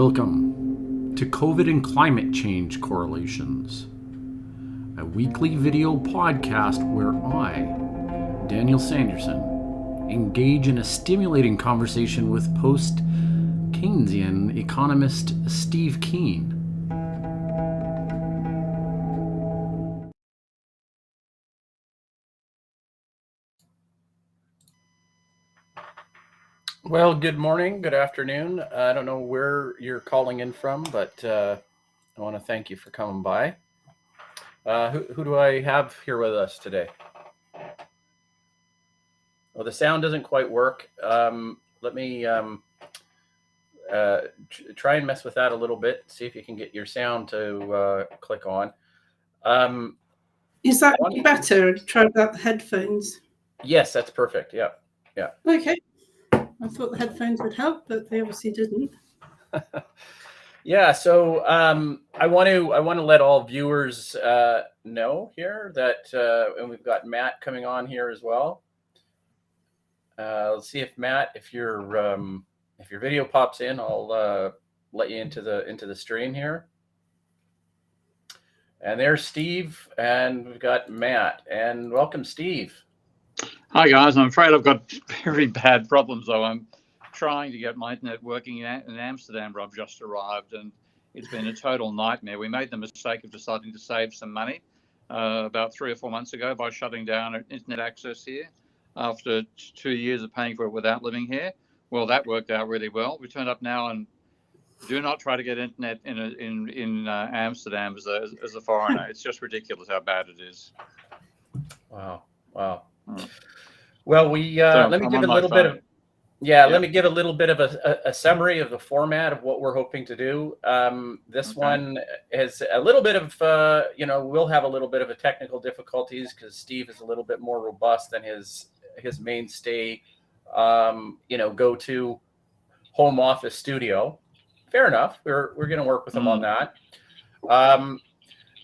Welcome to COVID and Climate Change Correlations, a weekly video podcast where I, Daniel Sanderson, engage in a stimulating conversation with post-Keynesian economist Steve Keen. Well, good morning, good afternoon. I don't know where you're calling in from, but I want to thank you for coming by. Who do I have here with us today? Well, the sound doesn't quite work. Let me try and mess with that a little bit, see if you can get your sound to click on. Is that better? Try about the headphones. Yes, that's perfect. Yeah. Okay. I thought the headphones would help, but they obviously didn't. Yeah, so I want to let all viewers know here that, and we've got Matt coming on here as well. Let's see if Matt, if your video pops in, I'll let you into the stream here. And there's Steve, and we've got Matt, and welcome, Steve. Hi guys, I'm afraid I've got very bad problems though. I'm trying to get my internet working in Amsterdam where I've just arrived, and it's been a total nightmare. We made the mistake of deciding to save some money about 3 or 4 months ago by shutting down internet access here after 2 years of paying for it without living here. Well, that worked out really well. We turned up now, and do not try to get internet in Amsterdam as a foreigner. It's just ridiculous how bad it is. Wow. Well, let me give a little bit of let me give a little bit of a summary of the format of what we're hoping to do. This one is a little bit of we'll have a little bit of a technical difficulties because Steve is a little bit more robust than his mainstay go-to home office studio. Fair enough. We're going to work with him on that.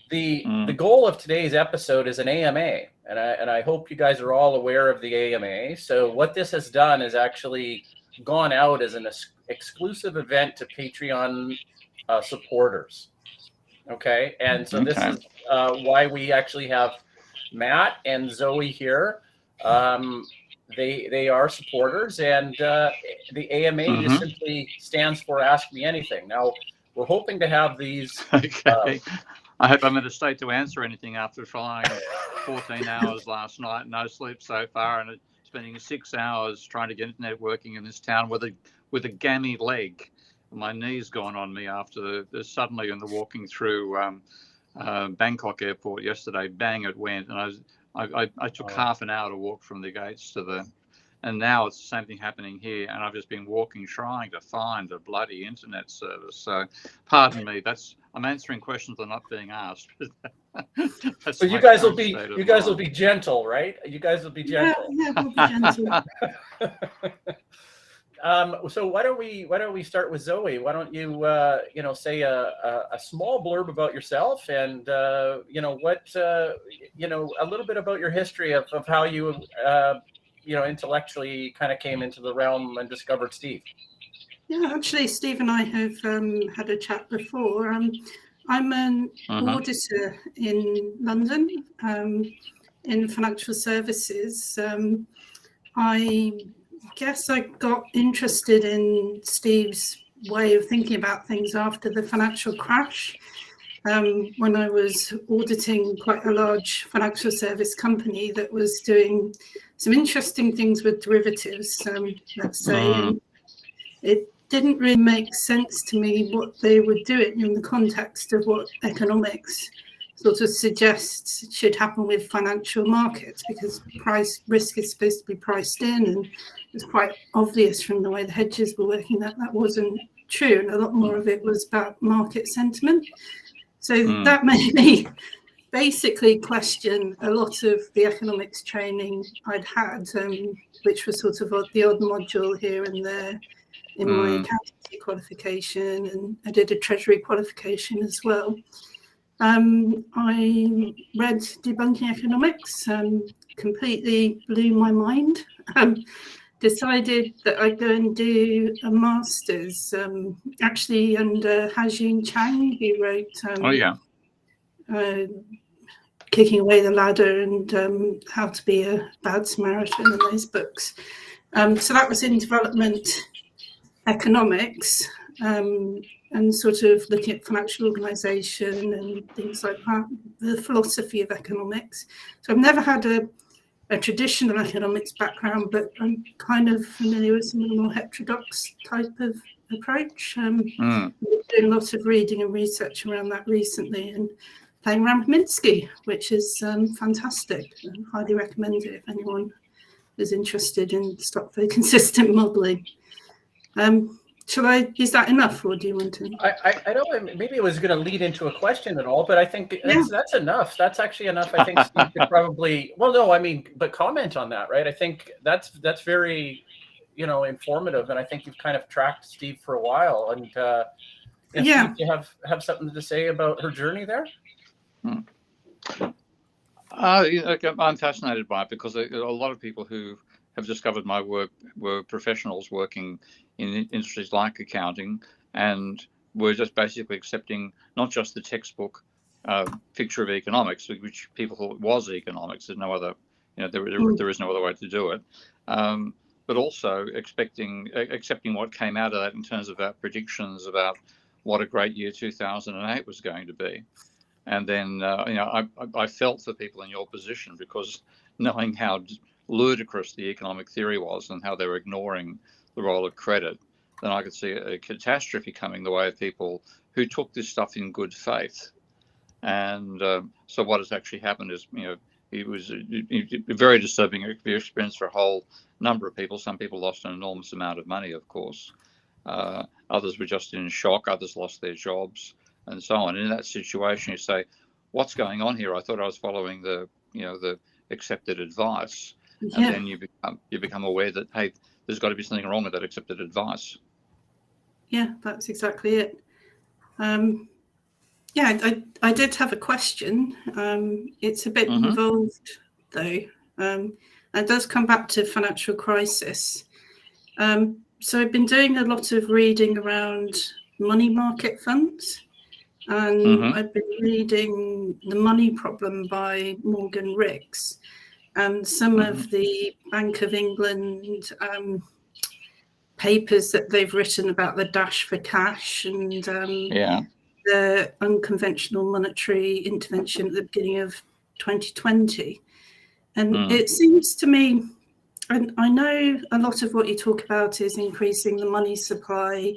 The goal of today's episode is an AMA, and I hope you guys are all aware of the AMA. So what this has done is actually gone out as an exclusive event to Patreon supporters. Okay, and so this is why we actually have Matt and Zoe here. They are supporters, and the AMA just simply stands for Ask Me Anything. Now, we're hoping to have these. I hope I'm in a state to answer anything after flying 14 hours last night, no sleep so far, and spending 6 hours trying to get internet working in this town with a gammy leg. My knee's gone on me after the suddenly in the walking through Bangkok airport yesterday. Bang, it went, and I took half an hour to walk from the gates to and now it's the same thing happening here, and I've just been walking trying to find a bloody internet service. So, pardon me. I'm answering questions that are not being asked. So you guys will be gentle, right? You guys will be gentle. Yeah, we'll be gentle. So why don't we start with Zoe? Why don't you say a small blurb about yourself and a little bit about your history of how you intellectually kind of came into the realm and discovered Steve. Yeah, actually, Steve and I have had a chat before. I'm an auditor in London in financial services. I guess I got interested in Steve's way of thinking about things after the financial crash. When I was auditing quite a large financial service company that was doing some interesting things with derivatives, let's say, and it didn't really make sense to me what they were doing in the context of what economics sort of suggests should happen with financial markets, because price risk is supposed to be priced in, and it's quite obvious from the way the hedges were working that wasn't true, and a lot more of it was about market sentiment. So that made me basically question a lot of the economics training I'd had, which was sort of the odd module here and there in my accountancy qualification, and I did a treasury qualification as well. I read Debunking Economics, completely blew my mind. decided that I'd go and do a master's, actually under Hajun Chang, who wrote Kicking Away the Ladder and How to Be a Bad Samaritan and those books. So that was in development economics, and sort of looking at financial organisation and things like that, the philosophy of economics. So I've never had a traditional economics background, but I'm kind of familiar with some of the more heterodox type of approach. Doing a lot of reading and research around that recently, and playing around with Minsky, which is fantastic. I highly recommend it if anyone is interested in stock flow consistent modelling. Is that enough, or do you want to? I don't. Maybe it was going to lead into a question at all, but I think that's enough. That's actually enough. I think Steve could probably. Well, no, I mean, but comment on that, right? I think that's very, informative, and I think you've kind of tracked Steve for a while. And Steve, do you have something to say about her journey there? I'm fascinated by it because a lot of people who have discovered my work were professionals working in industries like accounting, and were just basically accepting not just the textbook picture of economics, which people thought was economics. There's no other, there is no other way to do it. But also accepting what came out of that in terms of our predictions about what a great year 2008 was going to be. And then, I felt for people in your position, because knowing how ludicrous the economic theory was and how they were ignoring the role of credit, then I could see a catastrophe coming the way of people who took this stuff in good faith. And so what has actually happened is, it was a very disturbing experience for a whole number of people. Some people lost an enormous amount of money, of course. Others were just in shock. Others lost their jobs, and so on. And in that situation, you say, what's going on here? I thought I was following the accepted advice. And then you become aware that, hey, there's got to be something wrong with that accepted advice. Yeah, that's exactly it. I did have a question. It's a bit involved, though. It does come back to financial crisis. So I've been doing a lot of reading around money market funds. And I've been reading The Money Problem by Morgan Ricks, and some of the Bank of England papers that they've written about the dash for cash and the unconventional monetary intervention at the beginning of 2020. And it seems to me, and I know a lot of what you talk about is increasing the money supply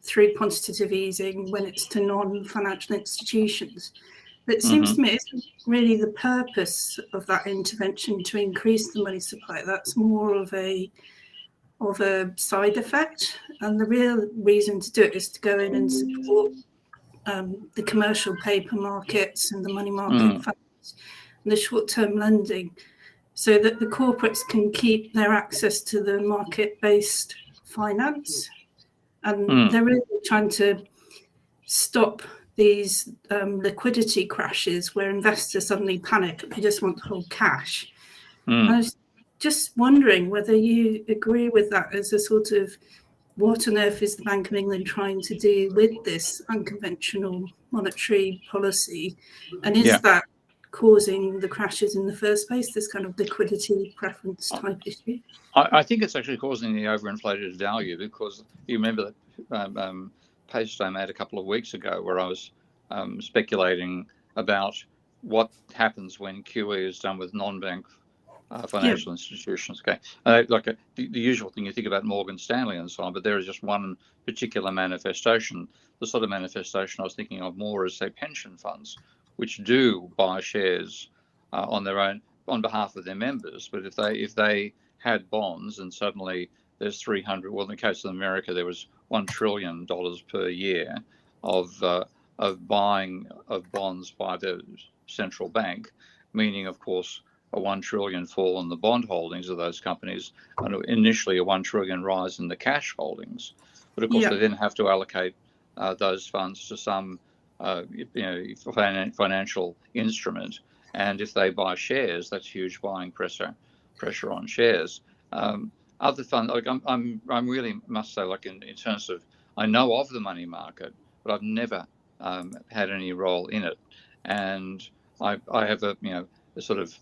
through quantitative easing when it's to non-financial institutions. But it seems to me it's really the purpose of that intervention to increase the money supply. That's more of a side effect. And the real reason to do it is to go in and support the commercial paper markets and the money market funds and the short-term lending, so that the corporates can keep their access to the market-based finance. And they're really trying to stop these liquidity crashes where investors suddenly panic and they just want to hold cash. I was just wondering whether you agree with that as a sort of, what on earth is the Bank of England trying to do with this unconventional monetary policy? And is that causing the crashes in the first place, this kind of liquidity preference type issue? I think it's actually causing the overinflated value, because you remember that post I made a couple of weeks ago where I was speculating about what happens when QE is done with non-bank financial institutions. Okay, the usual thing you think about Morgan Stanley and so on, but there is just one particular manifestation. The sort of manifestation I was thinking of more is, say, pension funds, which do buy shares on their own on behalf of their members. But if they had bonds and suddenly there's 300, well, in the case of America, there was $1 trillion per year of buying of bonds by the central bank, meaning, of course, a $1 trillion fall in the bond holdings of those companies, and initially a $1 trillion rise in the cash holdings. But of course, they then have to allocate those funds to some financial instrument. And if they buy shares, that's huge buying pressure on shares. Other funds, like I'm really must say, like in terms of, I know of the money market, but I've never had any role in it, and I have a sort of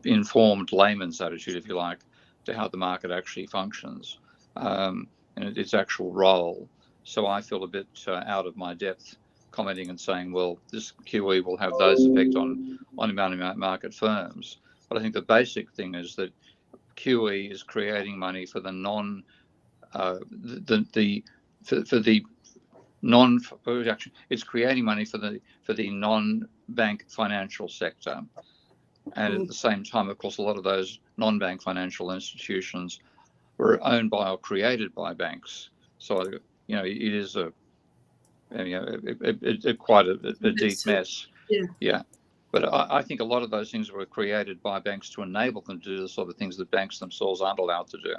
informed layman's attitude, if you like, to how the market actually functions, and its actual role. So I feel a bit out of my depth commenting and saying, well, this QE will have those effects on money market firms. But I think the basic thing is that QE is creating money for the it's creating money for the non-bank financial sector. And at the same time, of course, a lot of those non-bank financial institutions were owned by or created by banks. So, it is quite a deep mess. Yeah. But I think a lot of those things were created by banks to enable them to do the sort of things that banks themselves aren't allowed to do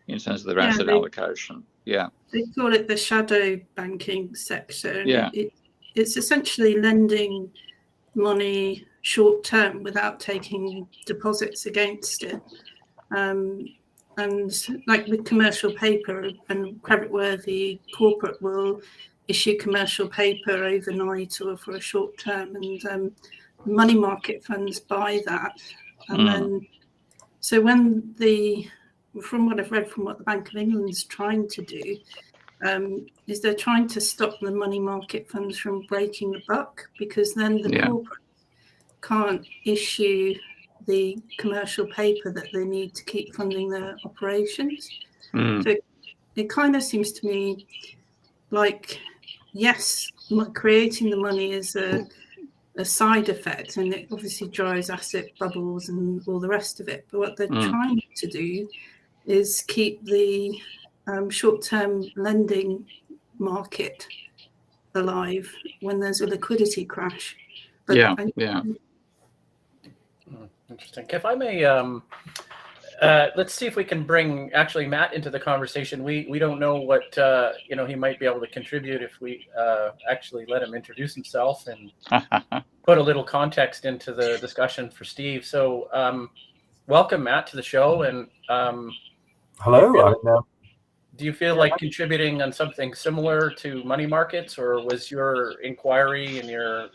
in terms of their asset allocation. Yeah. They call it the shadow banking sector. Yeah. It's essentially lending money short term without taking deposits against it. And like with commercial paper, and creditworthy corporate will issue commercial paper overnight or for a short term, and money market funds buy that. And then, so from what I've read from what the Bank of England's trying to do, is they're trying to stop the money market funds from breaking the buck, because then the corporate can't issue the commercial paper that they need to keep funding their operations. So it kind of seems to me like, yes, creating the money is a side effect, and it obviously drives asset bubbles and all the rest of it. But what they're trying to do is keep the short-term lending market alive when there's a liquidity crash. But Interesting. If I may, let's see if we can bring actually Matt into the conversation. We don't know what he might be able to contribute if we actually let him introduce himself and put a little context into the discussion for Steve. So welcome, Matt, to the show. And hello. Do you feel like contributing on something similar to money markets, or was your inquiry and your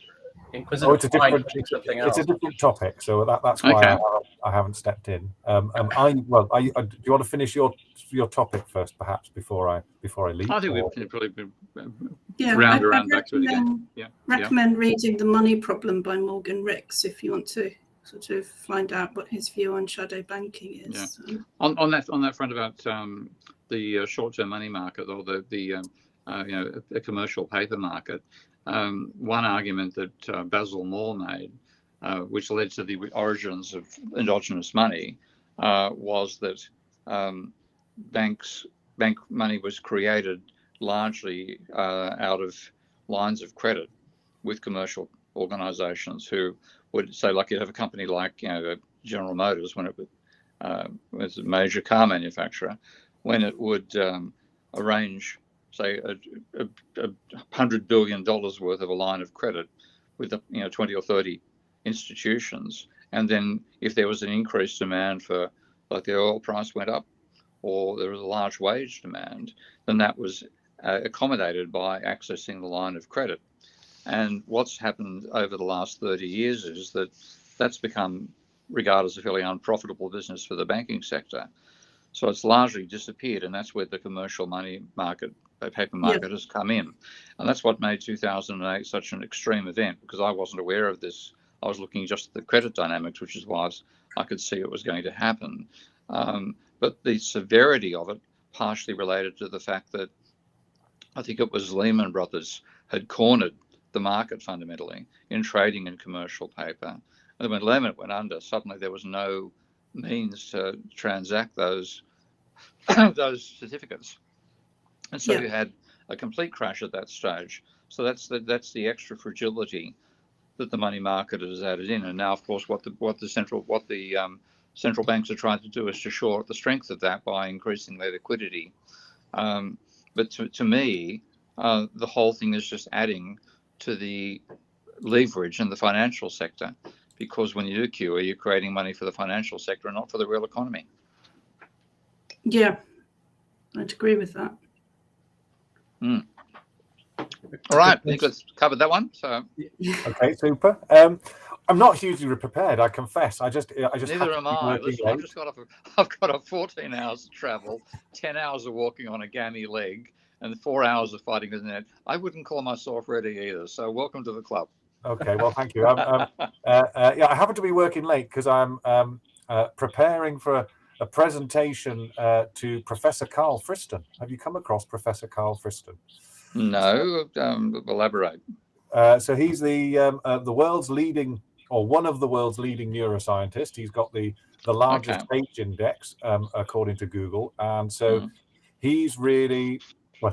inquisitive mind pushing something else? It's a different topic, so that's why I haven't stepped in. Do you want to finish your topic first, perhaps, before I leave? I think we can probably round back to it again. Recommend reading The Money Problem by Morgan Ricks if you want to sort of find out what his view on shadow banking is. Yeah. On that front about the short-term money market, or the commercial paper market. One argument that Basil Moore made, which led to the origins of endogenous money, was that bank money was created largely out of lines of credit with commercial organisations who would say, like, you have a company like General Motors, when it was a major car manufacturer, when it would arrange, say, $100 billion worth of a line of credit with 20 or 30 institutions, and then if there was an increased demand for, like, the oil price went up, or there was a large wage demand, then that was accommodated by accessing the line of credit. And what's happened over the last 30 years is that that's become regarded as a fairly unprofitable business for the banking sector. So it's largely disappeared, and that's where the commercial money market, paper market, has come in. And that's what made 2008 such an extreme event, because I wasn't aware of this. I was looking just at the credit dynamics, which is why I could see it was going to happen. But the severity of it partially related to the fact that I think it was Lehman Brothers had cornered the market fundamentally in trading in commercial paper. And when Lehman went under, suddenly there was no means to transact those certificates, and so you had a complete crash at that stage. So that's the extra fragility that the money market has added in. And now, of course, what the central banks are trying to do is to shore up the strength of that by increasing their liquidity. But to me, the whole thing is just adding to the leverage in the financial sector, because when you do QE, you're creating money for the financial sector and not for the real economy. Yeah, I'd agree with that. All right, I think let's cover that one. So okay, super. I'm not hugely prepared, I confess. I just neither am I. Listen, I've got a 14 hours to travel, 10 hours of walking on a gammy leg, and 4 hours of fighting the net. I wouldn't call myself ready either. So welcome to the club. Okay, well, thank you. Yeah, I happen to be working late because I'm preparing for a presentation to Professor Carl Friston. Have you come across Professor Carl Friston? No, elaborate. So he's the world's leading, or one of the world's leading neuroscientists. He's got the largest age index according to Google, and so he's really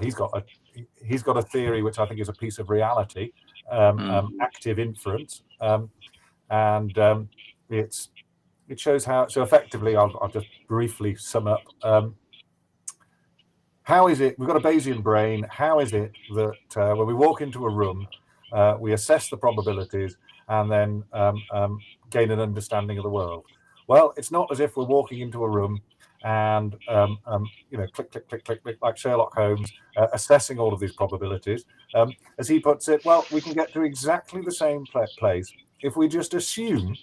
he's got a theory which I think is a piece of reality, active inference, and it shows how. So effectively, I'll just briefly sum up. How is it, we've got a Bayesian brain, how is it that when we walk into a room, we assess the probabilities and then gain an understanding of the world? Well, it's not as if we're walking into a room and, click, click, click, click, click, like Sherlock Holmes, assessing all of these probabilities. As he puts it, well, we can get to exactly the same place if we just assume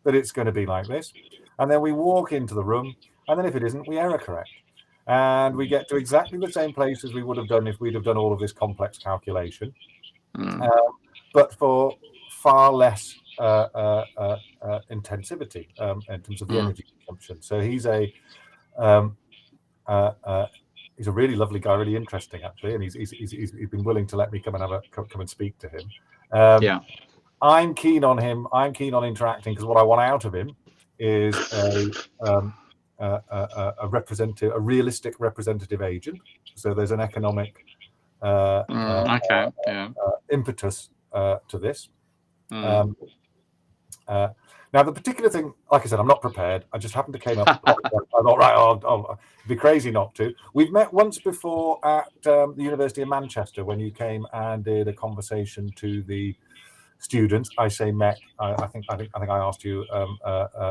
that it's going to be like this. And then we walk into the room, and then if it isn't, we error correct. And we get to exactly the same place as we would have done if we'd have done all of this complex calculation, but for far less intensivity in terms of the energy consumption. So he's a really lovely guy, really interesting actually, and he's been willing to let me come and speak to him. I'm keen on him. I'm keen on interacting because what I want out of him is a realistic representative agent. So there's an economic impetus to this. Now, the particular thing, like I said, I'm not prepared. I just happened to came up. I thought, right, it'd be crazy not to. We've met once before at the University of Manchester when you came and did a conversation to the students. I say met. I think I asked you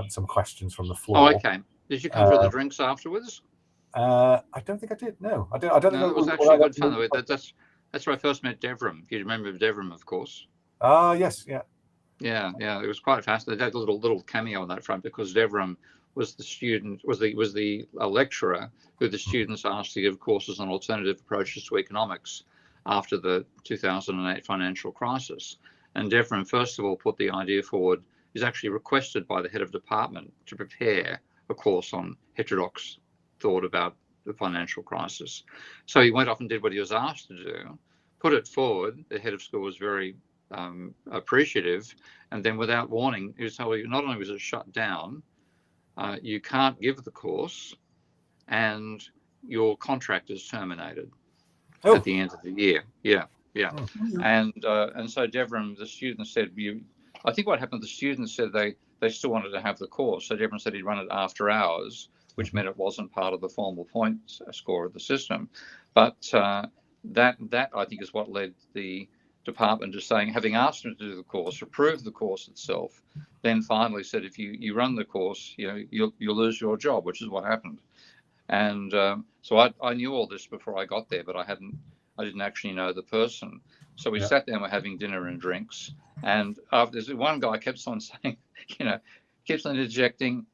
some questions from the floor. Oh, okay. Did you come for the drinks afterwards? I don't think I did. No, I don't think it was actually good fun. That's where I first met Devram. You remember Devram, of course. Yes, yeah. Yeah. It was quite fascinating. They had a little cameo on that front because Devram was the lecturer who the students asked to give courses on alternative approaches to economics after the 2008 financial crisis. And Devram, first of all, put the idea forward. Is actually requested by the head of department to prepare a course on heterodox thought about the financial crisis. So he went off and did what he was asked to do, put it forward. The head of school was very appreciative, and then without warning, he was told not only was it shut down, you can't give the course, and your contract is terminated at the end of the year. And so Devram, the students said, I think what happened, the students said they still wanted to have the course. So Devram said he'd run it after hours, which meant it wasn't part of the formal point score of the system. But that I think is what led the department to saying, having asked him to do the course, approve the course itself, then finally said, if you run the course, you'll lose your job, which is what happened. And so I knew all this before I got there, but I didn't actually know the person. So we sat there and we're having dinner and drinks. And there's one guy keeps on saying, keeps on interjecting.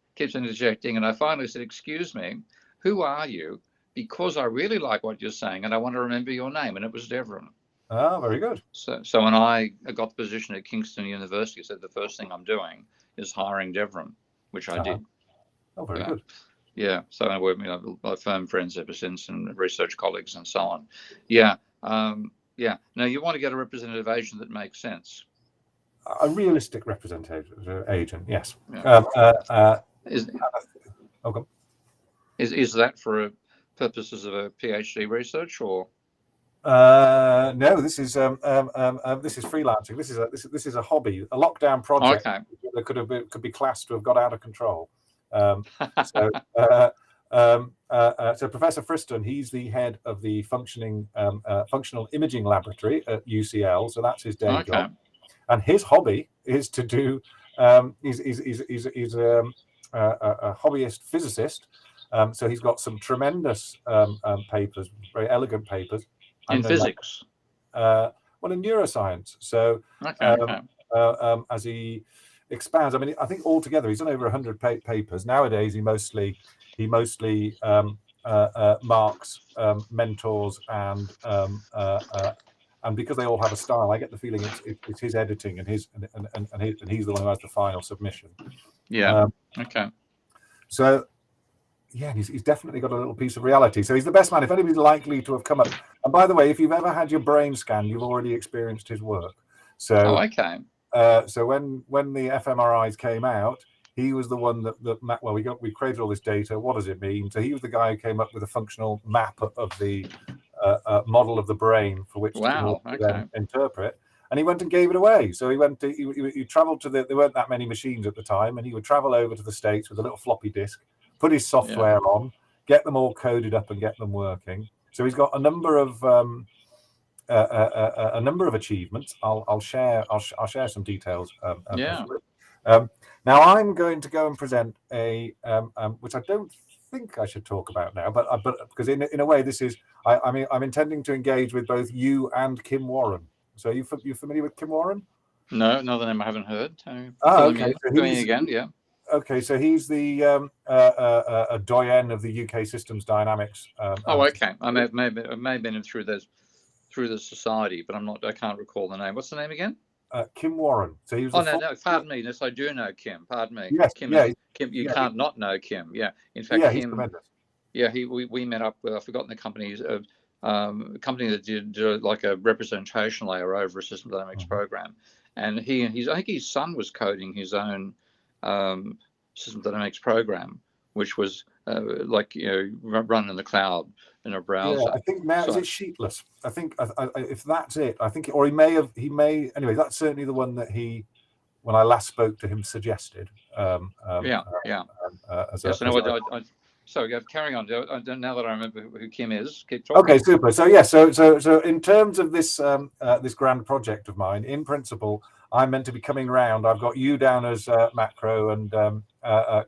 And I finally said, excuse me, who are you? Because I really like what you're saying and I want to remember your name. And it was Devram. Ah, very good. So when I got the position at Kingston University, I said the first thing I'm doing is hiring Devram, which I did. Oh, very good. Yeah. So we're firm friends ever since, and research colleagues and so on. Yeah. Now you want to get a representative agent that makes sense. A realistic representative agent, yes. Yeah. Is that for purposes of a PhD research or? No, this is freelancing. This is a hobby, a lockdown project that could be classed to have got out of control. So Professor Friston, he's the head of the functional imaging laboratory at UCL. So that's his day job, and his hobby is to do. He's a hobbyist physicist, So he's got some tremendous papers, very elegant papers. In physics? Well, in neuroscience. So as he expands, I mean, I think altogether he's done over 100 papers. Nowadays, he mostly marks mentors and because they all have a style, I get the feeling it's his editing and he's the one who has the final submission. Yeah. So yeah, he's definitely got a little piece of reality. So he's the best man. If anybody's likely to have come up, and by the way, if you've ever had your brain scanned, you've already experienced his work. So so when the fMRIs came out, he was the one that we created all this data. What does it mean? So he was the guy who came up with a functional map of the model of the brain for which to then interpret. And he went and gave it away. So he traveled to there weren't that many machines at the time, and he would travel over to the States with a little floppy disk, put his software on, get them all coded up, and get them working. So he's got a number of achievements. I'll share some details. Now I'm going to go and present a which I don't think I should talk about now, but because in a way this is I'm intending to engage with both you and Kim Warren. So you familiar with Kim Warren? No, the name I haven't heard. Okay. So again, yeah. Okay, so he's the a doyen of the UK systems dynamics. Okay. I may have been through the society, but I can't recall the name. What's the name again? Kim Warren. So he was. No, pardon me. Yes, I do know Kim. Pardon me. Yes, Kim. You can't not know Kim. Yeah. In fact, he's tremendous. Yeah, we met up with. I've forgotten the company's company that did like a representation layer over a system dynamics program, and I think his son was coding his own system dynamics program, which was run in the cloud in a browser. Yeah, I think now is it sheetless? I think if that's it, I think, or he may anyway. That's certainly the one that he, when I last spoke to him, suggested. Sorry, carrying on. Now that I remember who Kim is, keep talking. Okay, super. So yeah, so in terms of this this grand project of mine, in principle, I'm meant to be coming round. I've got you down as macro and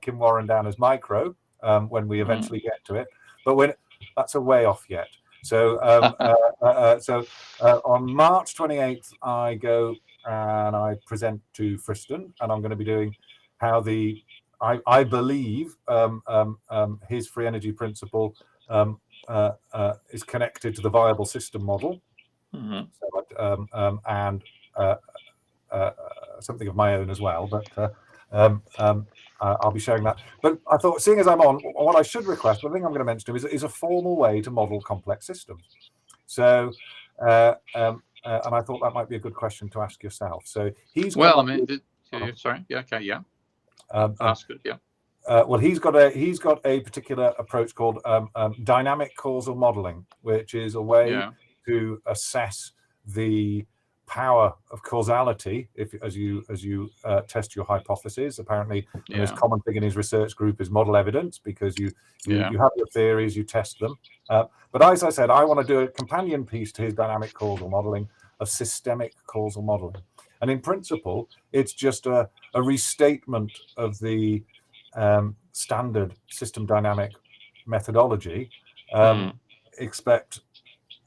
Kim Warren down as micro when we eventually get to it. But that's a way off yet. So on March 28th, I go and I present to Friston, and I'm going to be doing how I believe his free energy principle is connected to the viable system model, and something of my own as well. But I'll be showing that. But I thought, seeing as I'm on, what I should request, the thing I'm going to mention is a formal way to model complex systems. So, and I thought that might be a good question to ask yourself. So he's sorry, yeah, okay, yeah. Ask it, yeah. Well, he's got a particular approach called dynamic causal modeling, which is a way to assess the power of causality as you test your hypotheses. Apparently, the most common thing in his research group is model evidence, because you have your theories, you test them. But as I said, I want to do a companion piece to his dynamic causal modeling of systemic causal modeling. And in principle, it's just a restatement of the standard system dynamic methodology, except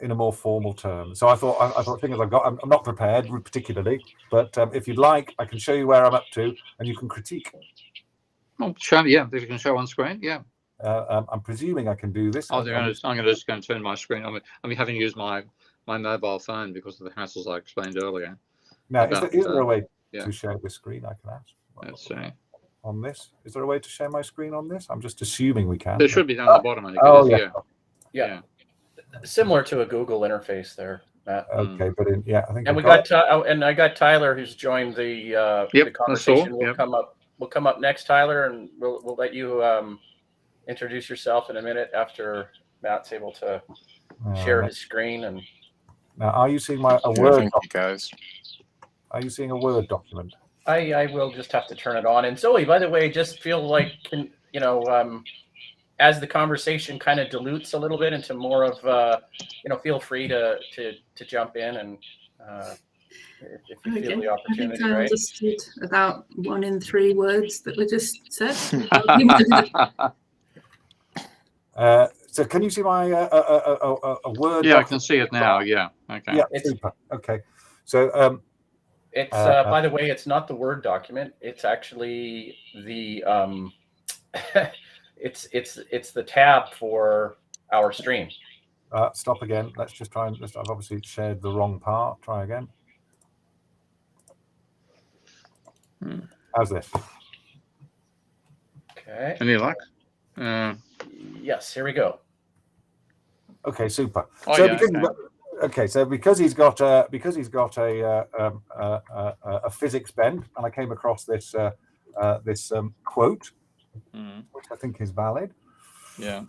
in a more formal term. So I thought things I've got. I'm not prepared particularly, but if you'd like, I can show you where I'm up to, and you can critique. Oh, show me, if you can show on screen, I'm presuming I can do this. I'm just going to turn my screen. I'm having to use my mobile phone because of the hassles I explained earlier. Now, is there a way to share the screen? I can ask. Let's see. On this, is there a way to share my screen on this? I'm just assuming we can. There should be down the bottom. I think. Yeah. Similar to a Google interface there, Matt. Okay, but I think. And I got Tyler, who's joined the conversation. We'll come up next, Tyler, and we'll let you introduce yourself in a minute after Matt's able to share his screen. And now, are you seeing a Word? Thank you, guys. Are you seeing a Word document? I will just have to turn it on. And Zoe, by the way, just feel like as the conversation kind of dilutes a little bit into more of feel free to jump in and if you feel the opportunity. I think I understood about 1 in 3 words that were just said. So can you see my a word? Yeah, I can see it now. Yeah. Okay. Yeah, It's- super. Okay. So It's by the way, it's not the Word document. It's actually the it's the tab for our stream. stop again. Let's just try and I've obviously shared the wrong part. Try again. How's this? Okay. Any luck? Yes, here we go. Okay, super. Oh, So yeah, because okay. so because he's got a physics bent, and I came across this this quote, which I think is valid. Yeah.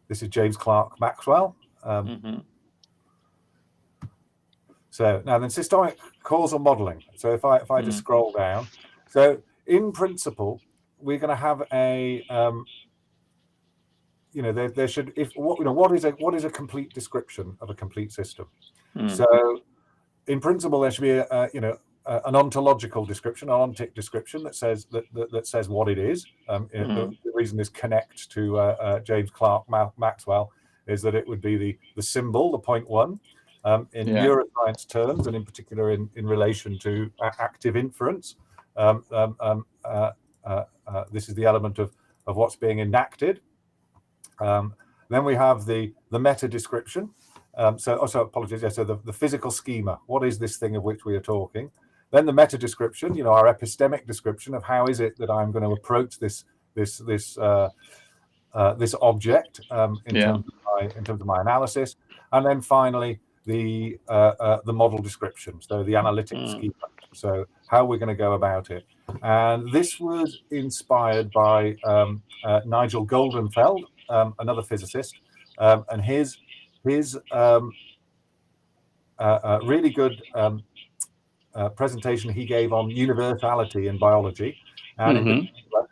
This is James Clerk Maxwell. So now then, systemic causal modeling. So if I just scroll down, so in principle, we're going to have a there should what is a complete description of a complete system. So in principle, there should be an ontological description, an ontic description that says that says what it is. The reason this connects to James Clerk Maxwell is that it would be the symbol, the point one, in neuroscience terms, and in particular in relation to active inference. This is the element of what's being enacted. Then we have the meta description. Apologies. Yeah, so the physical schema. What is this thing of which we are talking? Then the meta description. Our epistemic description of how is it that I'm going to approach this object in terms of my analysis. And then finally the model description. So the analytic schema. So how we're going to go about it. And this was inspired by Nigel Goldenfeld, another physicist, and his really good presentation he gave on universality in biology, and in particular,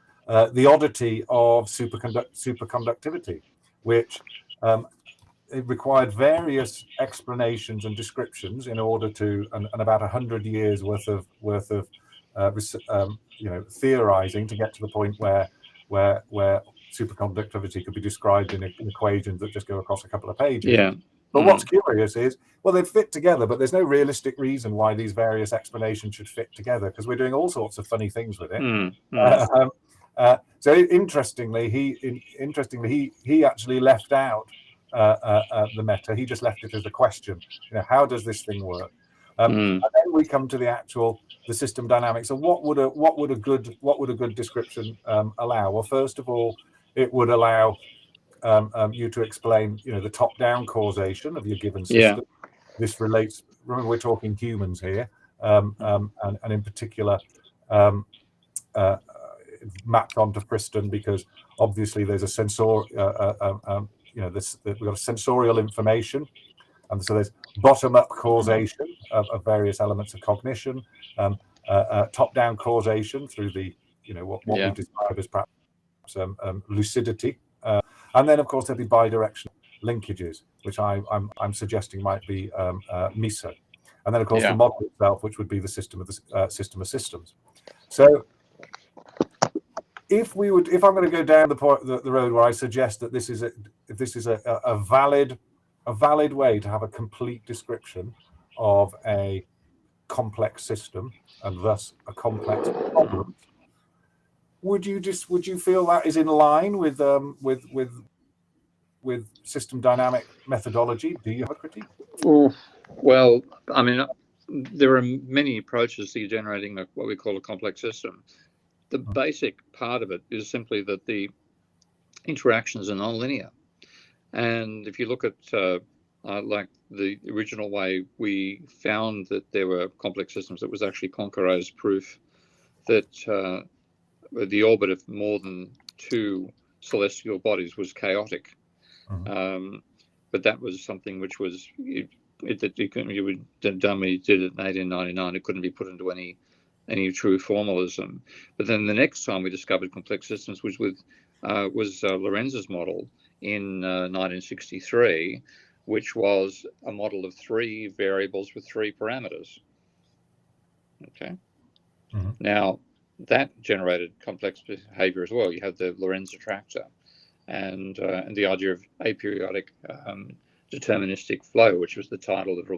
the oddity of superconductivity, which it required various explanations and descriptions in order to, and about 100 years worth of theorizing to get to the point where superconductivity could be described in equations that just go across a couple of pages. Yeah. But what's curious is, well, they fit together, but there's no realistic reason why these various explanations should fit together, because we're doing all sorts of funny things with it. So interestingly, he actually left out the meta. He just left it as a question. How does this thing work? And then we come to the system dynamics. So what would a good description allow? Well, first of all, it would allow you to explain, the top-down causation of your given system. This relates. Remember, we're talking humans here, and in particular, mapped onto Friston, because obviously there's a we've got a sensorial information, and so there's bottom-up causation of various elements of cognition, top-down causation through the what we describe as perhaps lucidity, and then of course there'll be bidirectional linkages, which I'm suggesting might be meso, and then of course the model itself, which would be the system of systems. So if I'm going to go down the road where I suggest that this is a valid way to have a complete description of a complex system and thus a complex problem, would you feel that is in line with system dynamic methodology? Do you have a critique? Well, I mean, there are many approaches to generating what we call a complex system. The basic part of it is simply that the interactions are nonlinear. And if you look at like the original way we found that there were complex systems, that was actually Poincaré's proof that the orbit of more than two celestial bodies was chaotic. But that was something which was you did it in 1899. It couldn't be put into any true formalism. But then the next time we discovered complex systems was with Lorenz's model in 1963, which was a model of three variables with three parameters. Okay. Now, that generated complex behavior as well. You have the Lorenz attractor and the idea of aperiodic deterministic flow, which was the title of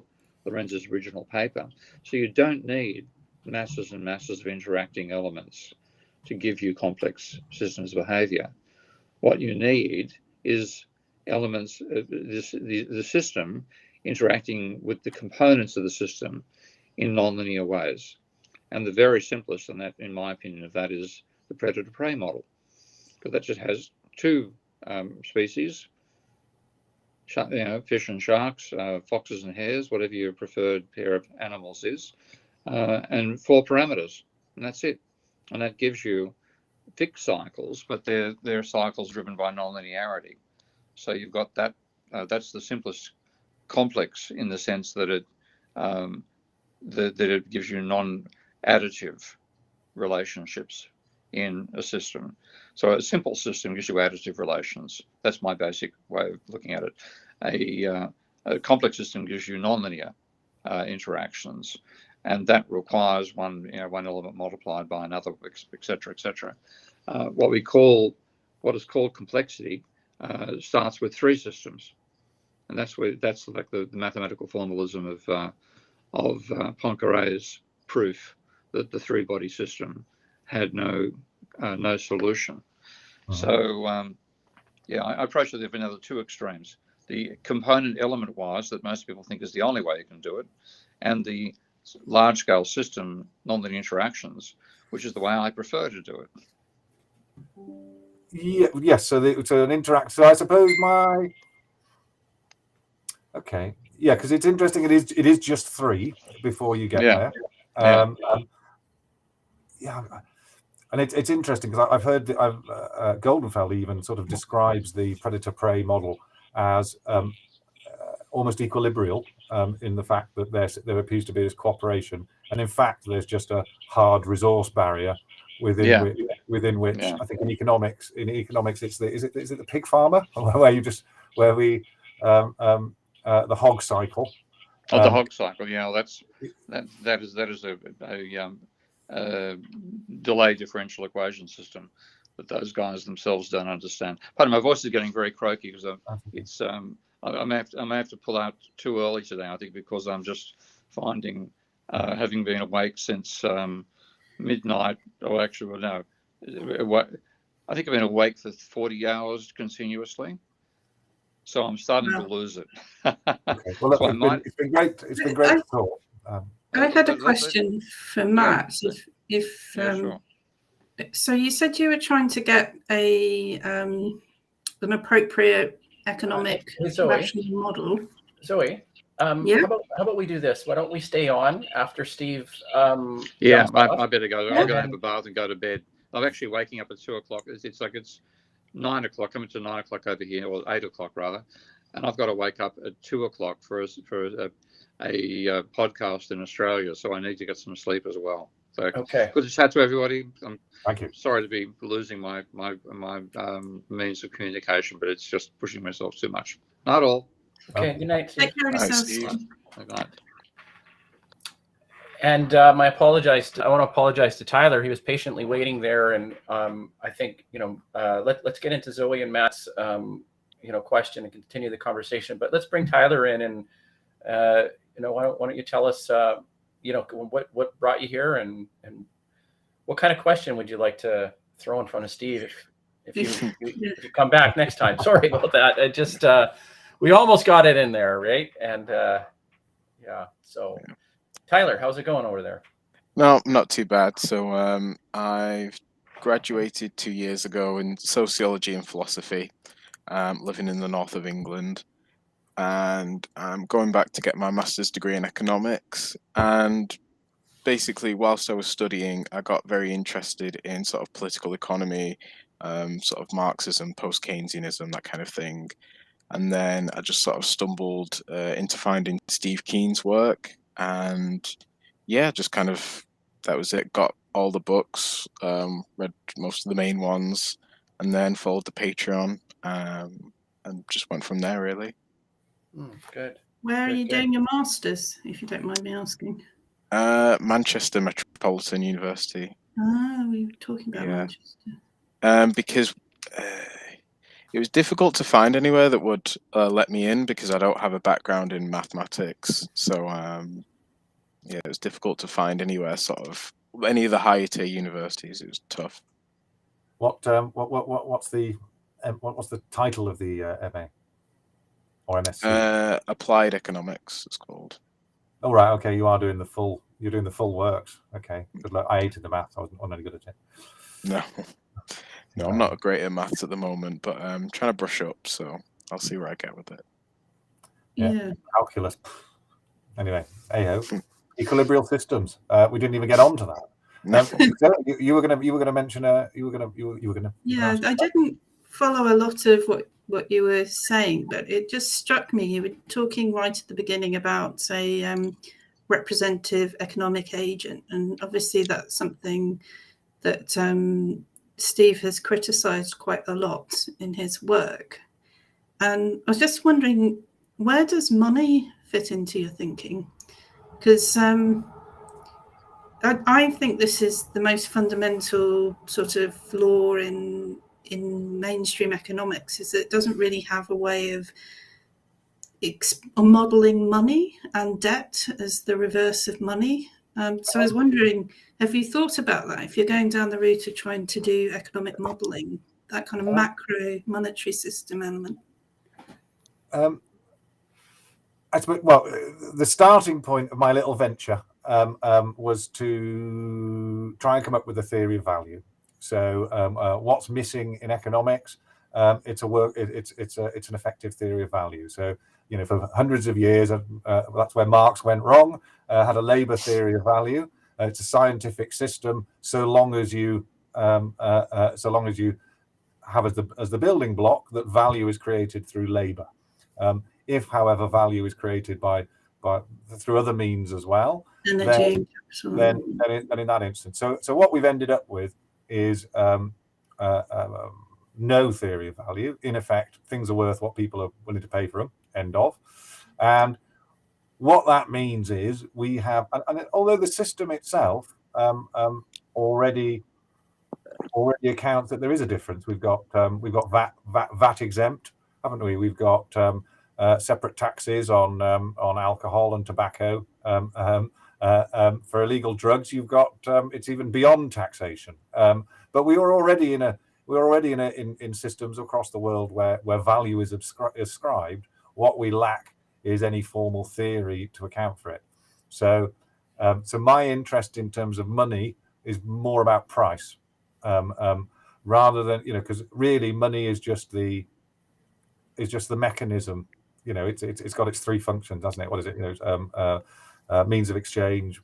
Lorenz's original paper. So you don't need masses and masses of interacting elements to give you complex systems of behavior. What you need is elements of the system interacting with the components of the system in nonlinear ways. And the very simplest, and that, in my opinion, of that is the predator-prey model, because that just has two species, fish and sharks, foxes and hares, whatever your preferred pair of animals is, and 4 parameters, and that's it. And that gives you fixed cycles, but they're cycles driven by nonlinearity. So you've got that. That's the simplest complex in the sense that it gives you non-additive relationships in a system. So a simple system gives you additive relations. That's my basic way of looking at it. A complex system gives you nonlinear interactions, and that requires one element multiplied by another, etc., etc. What is called complexity starts with 3 systems, and that's like the mathematical formalism of Poincaré's proof that the 3-body system had no solution. So I approach it with another 2 extremes: the component element wise, that most people think is the only way you can do it, and the large scale system nonlinear interactions, which is the way I prefer to do it. Yes. So an interact. So I suppose because it's interesting. It is just 3 before you get there. And it's interesting because I've heard Goldenfeld even sort of describes the predator-prey model as almost equilibrial in the fact that there appears to be this cooperation, and in fact there's just a hard resource barrier within which I think in economics it's is it the pig farmer where we the hog cycle. The hog cycle, that is a delay differential equation system that those guys themselves don't understand. Pardon, my voice is getting very croaky because I may have to pull out too early today, I think, because I'm just finding, having been awake since midnight, or actually, well, no, I think I've been awake for 40 hours continuously. So I'm starting to lose it. Okay. Well, look, it's been great. It's been great to talk. I had a question for Matt. Sure. So you said you were trying to get an appropriate economic rational model. Zoe, how about we do this? Why don't we stay on after Steve? I better go. I'm going to have a bath and go to bed. I'm actually waking up at 2 o'clock. It's like it's 9 o'clock. Coming to 9 o'clock over here, or 8 o'clock rather, and I've got to wake up at 2 o'clock for a podcast in Australia. So I need to get some sleep as well. So okay. Good to chat to everybody. Thank you. Sorry to be losing my means of communication, but it's just pushing myself too much. Not all. Okay. Good night. Take care of yourself. Good night. And I want to apologize to Tyler. He was patiently waiting there, and I think let's get into Zoe and Matt's question and continue the conversation. But let's bring Tyler in, and why don't you tell us what brought you here, and what kind of question would you like to throw in front of Steve if you come back next time? Sorry about that. It just we almost got it in there, right? And so. Tyler, how's it going over there? No, not too bad. So I've graduated 2 years ago in sociology and philosophy, living in the north of England. And I'm going back to get my master's degree in economics. And basically, whilst I was studying, I got very interested in sort of political economy, sort of Marxism, post-Keynesianism, that kind of thing. And then I just sort of stumbled into finding Steve Keen's work. And just kind of, that was it. Got all the books, read most of the main ones, and then followed the Patreon, and just went from there, really. Good. Where are you doing your masters, if you don't mind me asking? Manchester Metropolitan University. Oh, we were talking about Yeah. Manchester. Because it was difficult to find anywhere that would let me in because I don't have a background in mathematics. So yeah, it was difficult to find anywhere, sort of any of the higher tier universities. It was tough. What's the title of the MA or MSc? Applied economics, it's called. Oh right, okay, you are doing the full. You're doing the full works. Okay, good luck. I hated the maths. I wasn't any good at it. No, I'm not great at maths at the moment, but I'm trying to brush up. So I'll see where I get with it. Yeah. Calculus. Anyway, equilibrial systems. We didn't even get on to that. So you were gonna mention you were gonna. Yeah, I didn't follow a lot of what you were saying, but it just struck me. You were talking right at the beginning about, say, representative economic agent, and obviously that's something that Steve has criticised quite a lot in his work. And I was just wondering, where does money fit into your thinking? Because I think this is the most fundamental sort of flaw in mainstream economics, is that it doesn't really have a way of modelling money and debt as the reverse of money. So I was wondering, have you thought about that? If you're going down the route of trying to do economic modelling, that kind of macro monetary system element? I suppose, well, the starting point of my little venture was to try and come up with a theory of value. So what's missing in economics? It's an effective theory of value. So for hundreds of years, that's where Marx went wrong. Had a labour theory of value. It's a scientific system, so long as you have as the building block that value is created through labour. If, however, value is created by through other means as well, then in that instance, so what we've ended up with is no theory of value. In effect, things are worth what people are willing to pay for them. End of. And what that means is we have, and although the system itself already accounts that there is a difference. We've got VAT exempt, haven't we? We've got separate taxes on alcohol and tobacco. For illegal drugs, you've got it's even beyond taxation. But we are already in systems across the world where value is ascribed. What we lack is any formal theory to account for it. So my interest in terms of money is more about price, rather than because really money is just the mechanism. It's got its three functions, hasn't it? What is it? Means of exchange,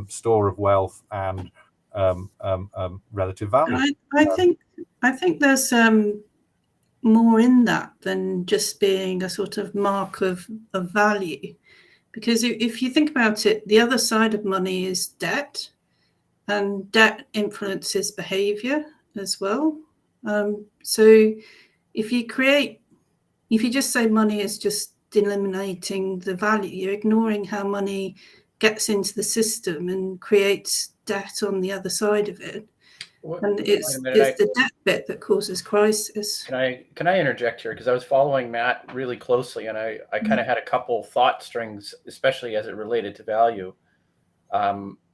store of wealth, and relative value. I think there's more in that than just being a sort of mark of value, because if you think about it, the other side of money is debt, and debt influences behaviour as well. So if you just say money is just eliminating the value, you're ignoring how money gets into the system and creates debt on the other side of it. And it's the debt bit that causes crisis. Can I interject here? Because I was following Matt really closely, and I kind of had a couple thought strings, especially as it related to value.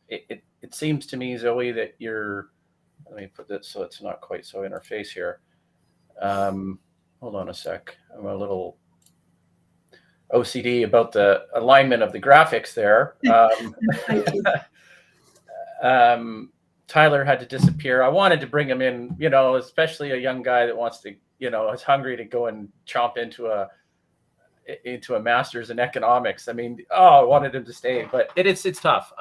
It seems to me, Zoe, that let me put this so it's not quite so in our face here. Hold on a sec. I'm a little OCD about the alignment of the graphics there. Thank you. Tyler had to disappear. I wanted to bring him in, especially a young guy that wants to, is hungry to go and chomp into a master's in economics. I mean, I wanted him to stay, but it's tough.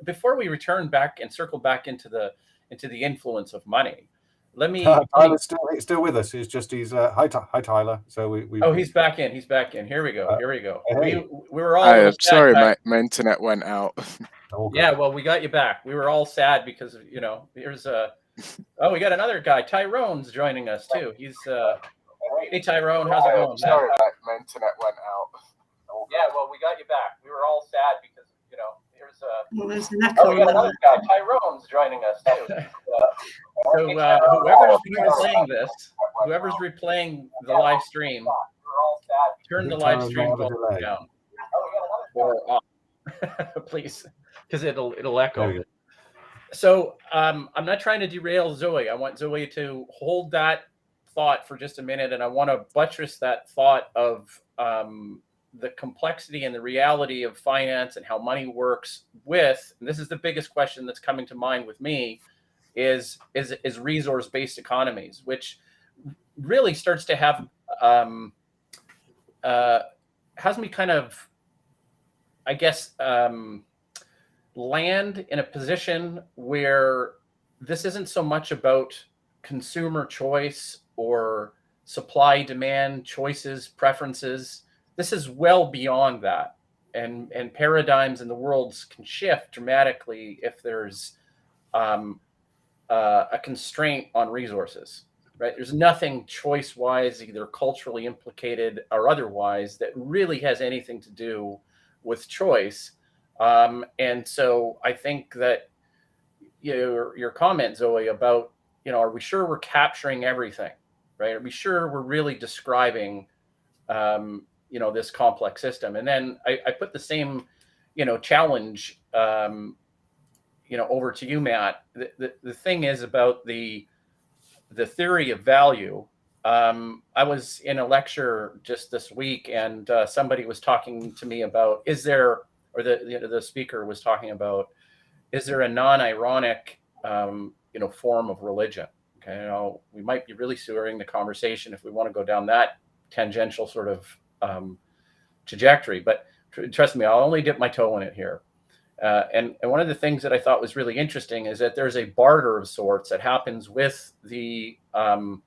Before we return back and circle back into the influence of money, let me. Tyler's still with us. Hi Tyler. So we. Oh, he's back in. Here we go. Hey. We were all. Sorry, my internet went out. Yeah, well, we got you back. We were all sad because here's we got another guy. Tyrone's joining us too. He's hey Tyrone, how's it going? Sorry, my internet went out. Yeah, well, we got you back. We were all sad because here's Well, there's an echo. we got another guy. Tyrone's joining us too. So whoever's replaying the live stream, turn the live stream volume down or off, please, because it'll echo. So I'm not trying to derail Zoe. I want Zoe to hold that thought for just a minute, and I want to buttress that thought of the complexity and the reality of finance and how money works with, and this is the biggest question that's coming to mind with me, is resource-based economies, which really starts to have has me kind of, I guess, land in a position where this isn't so much about consumer choice or supply demand choices, preferences. This is well beyond that, and paradigms in the world can shift dramatically if there's a constraint on resources, right? There's nothing choice-wise, either culturally implicated or otherwise, that really has anything to do with choice. And so I think that your comment, Zoe, about, are we sure we're capturing everything, right? Are we sure we're really describing, this complex system? And then I put the same, challenge, over to you, Matt. The thing is about the theory of value. I was in a lecture just this week, and somebody was talking to me about, the speaker was talking about, is there a non-ironic, form of religion? Okay, we might be really steering the conversation if we want to go down that tangential sort of trajectory. But trust me, I'll only dip my toe in it here. And one of the things that I thought was really interesting is that there's a barter of sorts that happens with the buy-in,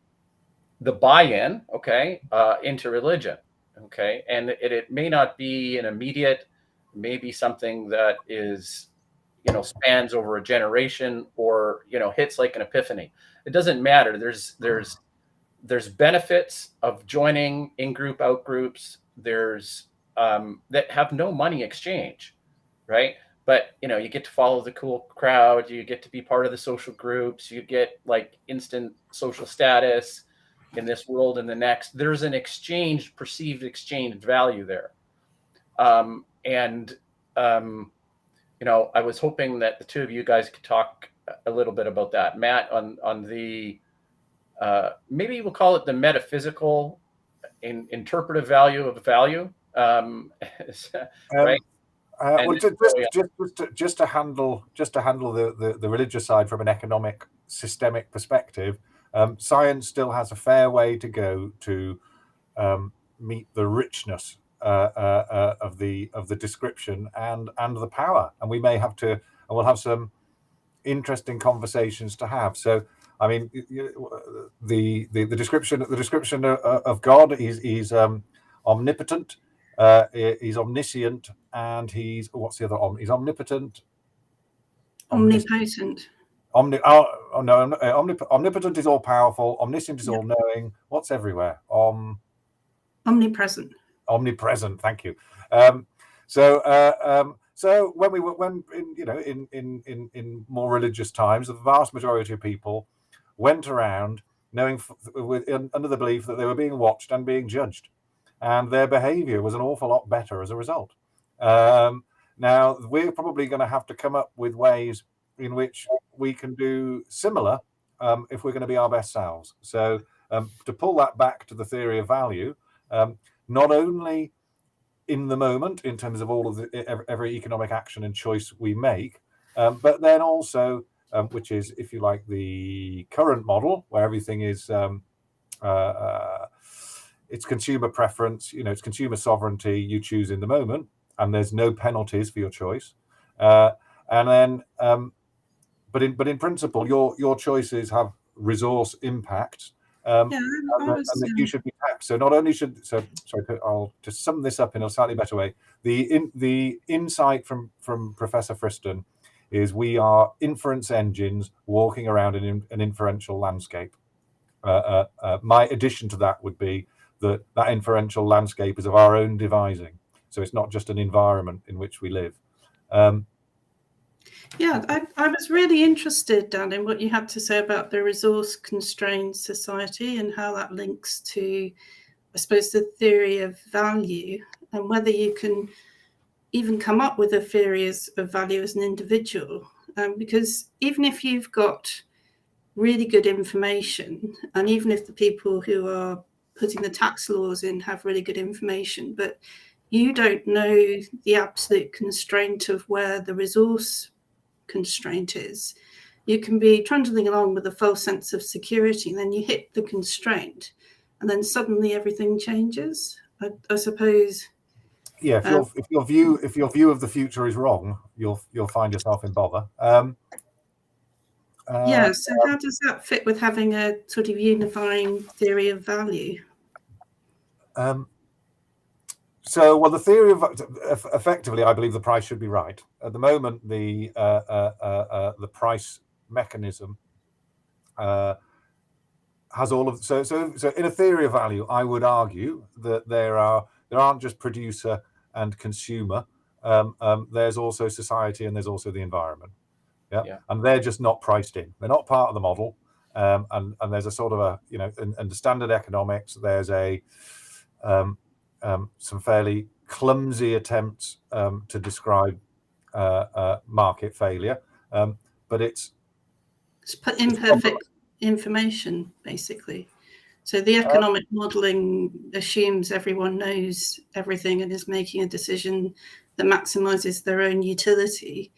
into religion, and it may not be an immediate, maybe something that is, spans over a generation, or hits like an epiphany. It doesn't matter. There's benefits of joining in-group, out-groups. There's that have no money exchange, right? But you get to follow the cool crowd. You get to be part of the social groups. You get like instant social status in this world and the next. There's an perceived exchange value there. I was hoping that the two of you guys could talk a little bit about that. Matt, on the maybe we'll call it the metaphysical interpretive value of value, right? Just to handle the religious side from an economic systemic perspective, science still has a fair way to go to meet the richness of the description and the power, and we'll have some interesting conversations to have. So, I mean, the description of God, he's omnipotent. He's omniscient, and he's he's omnipotent. Omnipotent. Omnipotent is all powerful. Omniscient is all knowing. What's everywhere? Omnipresent. Omnipresent. Thank you. So when in more religious times, the vast majority of people went around knowing under the belief that they were being watched and being judged, and their behavior was an awful lot better as a result. Now, we're probably going to have to come up with ways in which we can do similar if we're going to be our best selves. So to pull that back to the theory of value, not only in the moment in terms of all of every economic action and choice we make, but then also, which is, if you like, the current model where everything is it's consumer preference, it's consumer sovereignty, you choose in the moment, and there's no penalties for your choice. And then, but in principle, your choices have resource impacts, and that you should be taxed. So not only I'll just sum this up in a slightly better way. The insight from Professor Friston is we are inference engines walking around in an inferential landscape. My addition to that would be that inferential landscape is of our own devising. So it's not just an environment in which we live. Yeah, I was really interested, Dan, in what you had to say about the resource-constrained society and how that links to, I suppose, the theory of value, and whether you can even come up with a theory of value as an individual. Because even if you've got really good information, and even if the people who are putting the tax laws in have really good information, but you don't know the absolute constraint of where the resource constraint is, you can be trundling along with a false sense of security, and then you hit the constraint, and then suddenly everything changes. I suppose. Yeah, if your view of the future is wrong, you'll find yourself in bother. Yeah, so how does that fit with having a sort of unifying theory of value? Well, the theory of effectively, I believe the price should be right. At the moment, the price mechanism has all of so in a theory of value, I would argue that there aren't just producer and consumer. There's also society, and there's also the environment. Yeah. And they're just not priced in. They're not part of the model. And there's a sort of in the standard economics, there's some fairly clumsy attempts to describe market failure, but it's imperfect information, basically. So the economic modelling assumes everyone knows everything and is making a decision that maximises their own utility.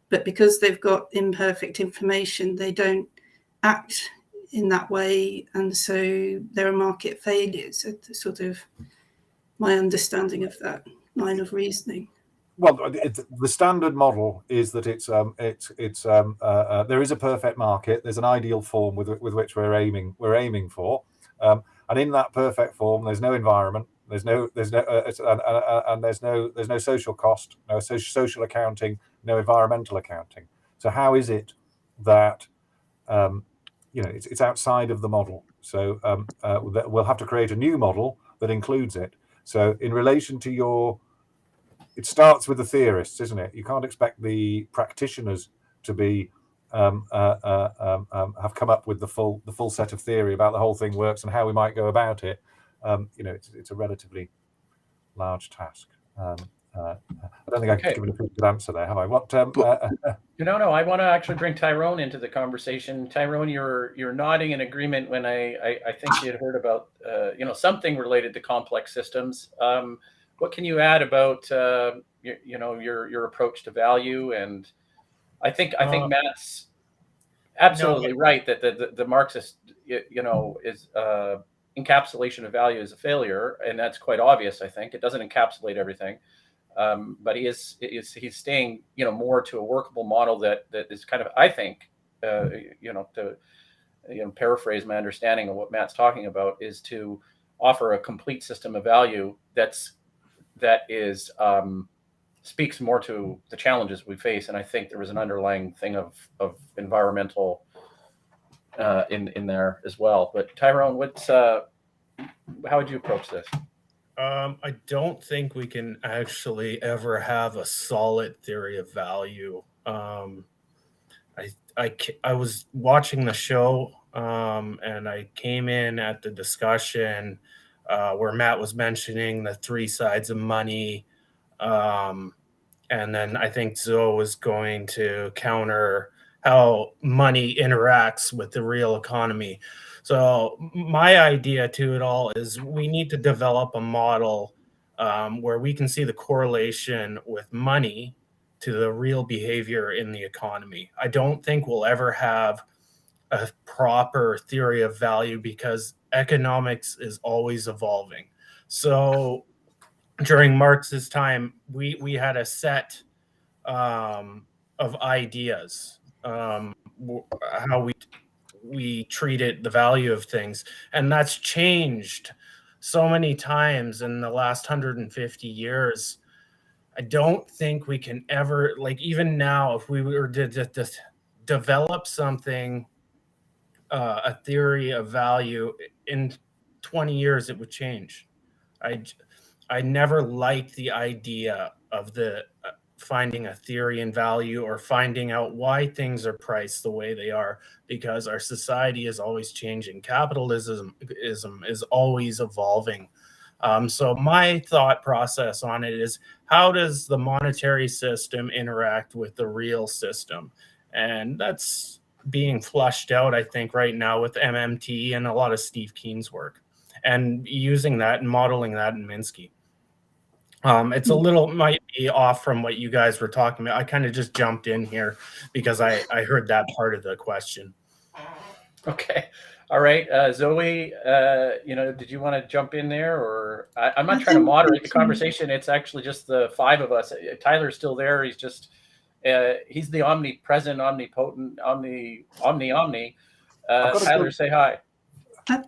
But because they've got imperfect information, they don't act in that way. And so there are market failures. It's sort of my understanding of that line of reasoning. Well, the standard model is that there is a perfect market. There's an ideal form with which we're aiming for, and in that perfect form, there's no environment, there's no social cost, no social accounting, no environmental accounting. So how is it that it's outside of the model? So we'll have to create a new model that includes it. So in relation to it starts with the theorists, isn't it? You can't expect the practitioners to be have come up with the full set of theory about the whole thing works and how we might go about it. It's a relatively large task. I don't think I've given a pretty good answer there, have I? What? No. I want to actually bring Tyrone into the conversation. Tyrone, you're nodding in agreement when I think you had heard about something related to complex systems. What can you add about your approach to value? And I think Matt's absolutely right that the Marxist is encapsulation of value is a failure, and that's quite obvious. I think it doesn't encapsulate everything, but he's staying more to a workable model that is kind of, I think, to paraphrase my understanding of what Matt's talking about, is to offer a complete system of value that is speaks more to the challenges we face. And I think there was an underlying thing of environmental in there as well. But Tyrone, how would you approach this? I don't think we can actually ever have a solid theory of value. I was watching the show and I came in at the discussion where Matt was mentioning the three sides of money. And then I think Zoe was going to counter how money interacts with the real economy. So my idea to it all is we need to develop a model where we can see the correlation with money to the real behavior in the economy. I don't think we'll ever have a proper theory of value because economics is always evolving. So during Marx's time, we had a set of ideas, how we treated the value of things, and that's changed so many times in the last 150 years. I don't think we can ever, even now, if we were to develop something, a theory of value, in 20 years, it would change. I never liked the idea of the finding a theory in value or finding out why things are priced the way they are, because our society is always changing. Capitalism is always evolving. So my thought process on it is, how does the monetary system interact with the real system? And that's being flushed out, I think, right now with MMT and a lot of Steve Keen's work, and using that and modeling that in Minsky. It's a little, might be off from what you guys were talking about. I kind of just jumped in here because I heard that part of the question. Okay. All right. Zoe, did you want to jump in there? Or I'm not trying to moderate the conversation. It's actually just the five of us. Tyler's still there. He's just, he's the omnipresent, omnipotent, omni. Tyler, say hi.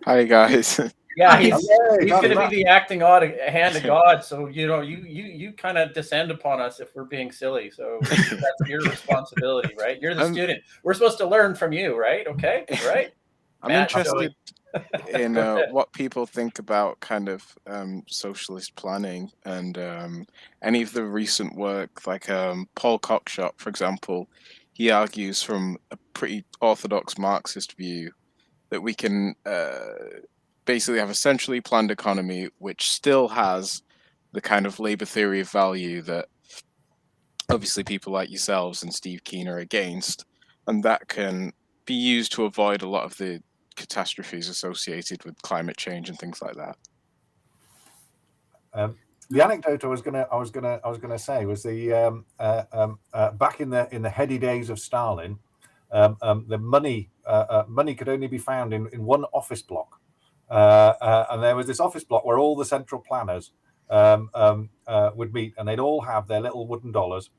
Hi, guys. Yeah, he's Hey, going to Tyler. be the acting hand of God. So, you kind of descend upon us if we're being silly. So that's your responsibility, right? You're the student. We're supposed to learn from you, right? Okay, right? I'm Matt, interested in what people think about kind of socialist planning and any of the recent work, like Paul Cockshott, for example. He argues from a pretty orthodox Marxist view that we can basically have a centrally planned economy which still has the kind of labor theory of value that obviously people like yourselves and Steve Keen are against, and that can be used to avoid a lot of the catastrophes associated with climate change and things like that. The anecdote I was gonna say was the back in the heady days of Stalin, the money could only be found in one office block, and there was this office block where all the central planners would meet, and they'd all have their little wooden dollars,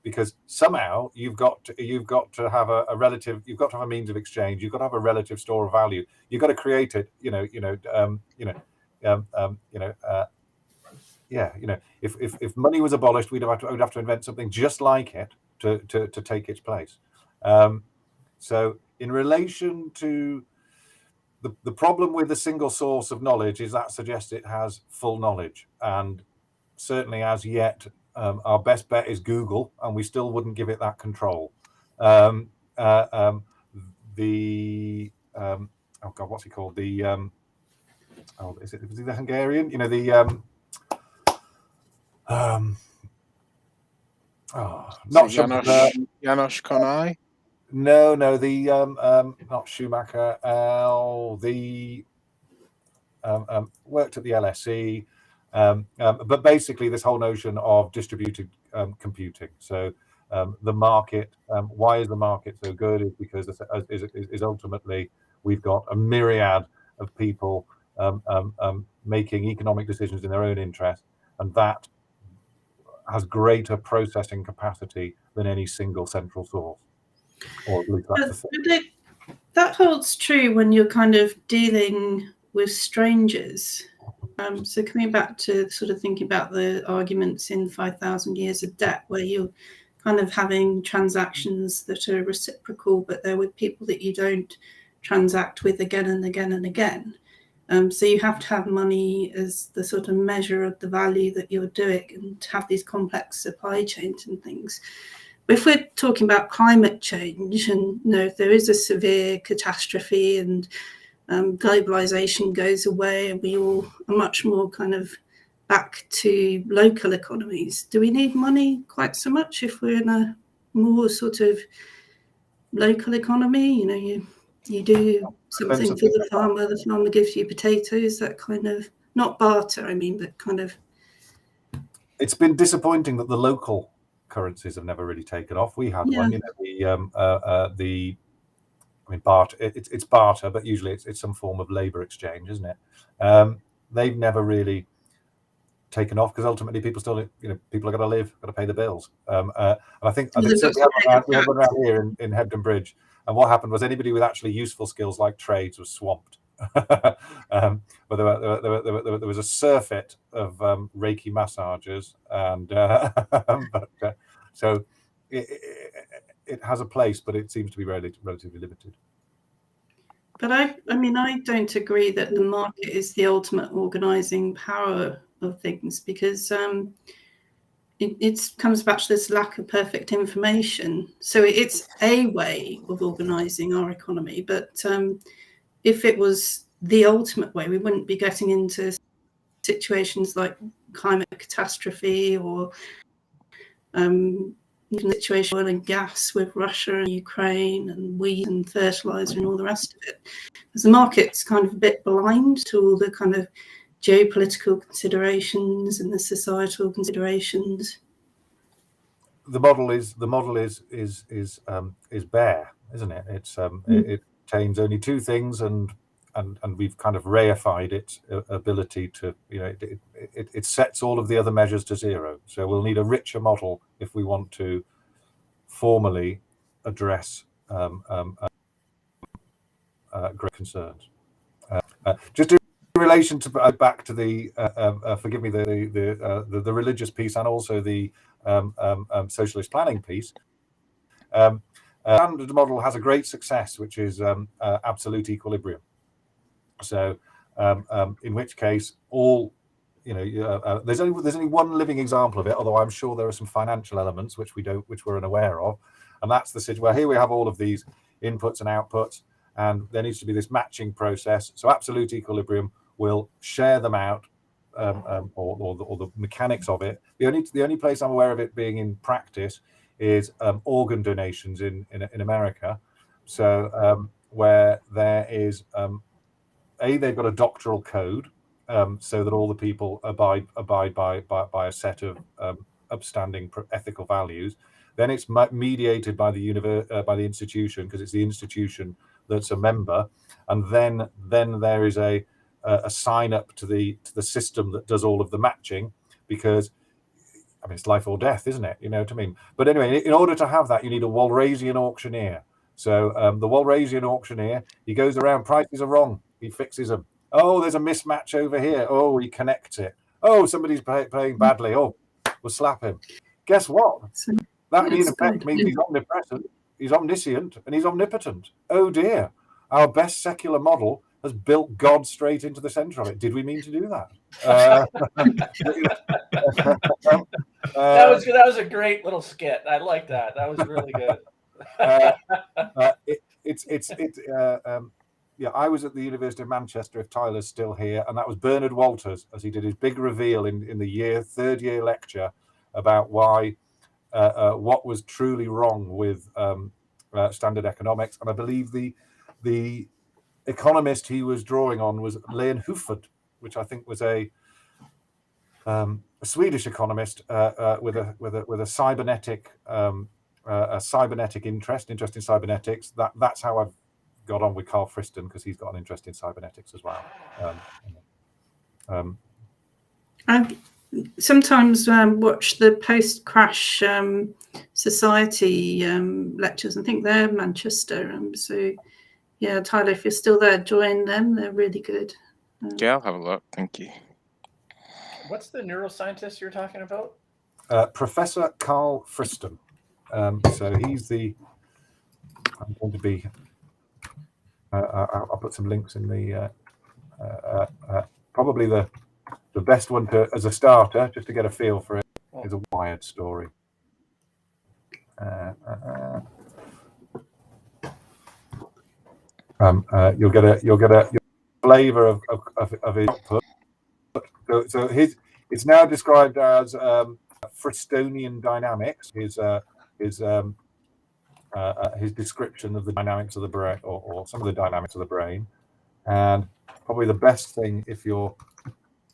because somehow you've got to have a relative, you've got to have a means of exchange, you've got to have a relative store of value, you've got to create it, if money was abolished, we'd have to invent something just like it to take its place. So in relation to the problem with a single source of knowledge is that suggests it has full knowledge, and certainly as yet our best bet is Google, and we still wouldn't give it that control. Oh God, what's he called? Is it the Hungarian? Not János Konai. No, not Schumacher. Worked at the LSE, but basically this whole notion of distributed computing. So the market. Why is the market so good? Is because is ultimately we've got a myriad of people making economic decisions in their own interest, and that has greater processing capacity than any single central source. Or at least that's that holds true when you're kind of dealing with strangers. So coming back to sort of thinking about the arguments in 5,000 Years of Debt, where you're kind of having transactions that are reciprocal, but they're with people that you don't transact with again and again and again. So you have to have money as the sort of measure of the value that you're doing, and have these complex supply chains and things. If we're talking about climate change, and if there is a severe catastrophe and globalization goes away and we all are much more kind of back to local economies, do we need money quite so much if we're in a more sort of local economy? You do something for the farmer gives you potatoes, that kind of, not barter, but kind of. It's been disappointing that the local currencies have never really taken off. We had one, barter. It's barter, but usually it's some form of labor exchange, isn't it? They've never really taken off because ultimately people still, people are going to live, got to pay the bills. And I think we had one around here in Hebden Bridge, and what happened was anybody with actually useful skills like trades was swamped. But there was a surfeit of Reiki massagers, and so it has a place, but it seems to be relatively limited. But I don't agree that the market is the ultimate organising power of things, because it comes back to this lack of perfect information. So it's a way of organising our economy, but if it was the ultimate way, we wouldn't be getting into situations like climate catastrophe or situation oil and gas with Russia and Ukraine and wheat and fertilizer and all the rest of it. Because the market's kind of a bit blind to all the kind of geopolitical considerations and the societal considerations. The model is bare, isn't it? It contains only two things, and we've kind of reified its ability to, it sets all of the other measures to zero. So we'll need a richer model if we want to formally address great concerns. Just in relation to back to the forgive me, the religious piece and also the socialist planning piece. Standard model has a great success, which is absolute equilibrium. So, in which case, all there's only one living example of it. Although I'm sure there are some financial elements which we're unaware of, and that's the situation where here we have all of these inputs and outputs, and there needs to be this matching process. So, absolute equilibrium will share them out, or the mechanics of it. The only place I'm aware of it being in practice is organ donations in America. So where there is they've got a doctoral code, so that all the people abide by a set of upstanding ethical values. Then it's mediated by the institution, because it's the institution that's a member, and then there is a sign up to the system that does all of the matching, because I mean, it's life or death, isn't it? You know what I mean? But anyway, in order to have that, you need a Walrasian auctioneer. So the Walrasian auctioneer, he goes around, prices are wrong, he fixes them. Oh, there's a mismatch over here. Oh, he connects it. Oh, somebody's playing badly. Oh, we'll slap him. Guess what? That means he's omnipresent, he's omniscient, and he's omnipotent. Oh dear, our best secular model has built God straight into the center of it. Did we mean to do that? That was a great little skit. I like that. That was really good. I was at the University of Manchester, if Tyler's still here, and that was Bernard Walters, as he did his big reveal in the third year lecture about why what was truly wrong with standard economics. And I believe the economist he was drawing on was Leon Hufvud, which I think was a Swedish economist with a cybernetic interest in cybernetics. That's how I've got on with Carl Friston, because he's got an interest in cybernetics as well. I sometimes watch the post-crash society lectures. I think they're Manchester. So yeah, Tyler, if you're still there, join them. They're really good. Yeah, I'll have a look. Thank you. What's the neuroscientist you're talking about? Professor Carl Friston. So he's I'm going to be. I'll put some links in the. Probably the best one as a starter, just to get a feel for it, is a Wired story. You'll get a flavor of his output. So it's now described as Fristonian dynamics. His description of the dynamics of the brain, or some of the dynamics of the brain, and probably the best thing if you're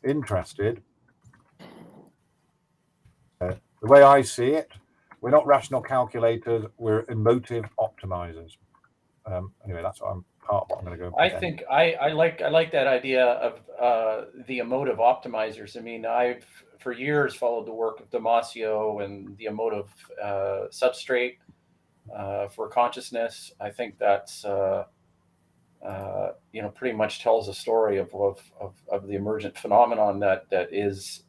interested. The way I see it, we're not rational calculators; we're emotive optimizers. Anyway, that's what part of what I'm going to go. I think I like that idea of the emotive optimizers. I mean, I've for years followed the work of Damasio and the emotive substrate for consciousness. I think that's pretty much tells a story of the emergent phenomenon that is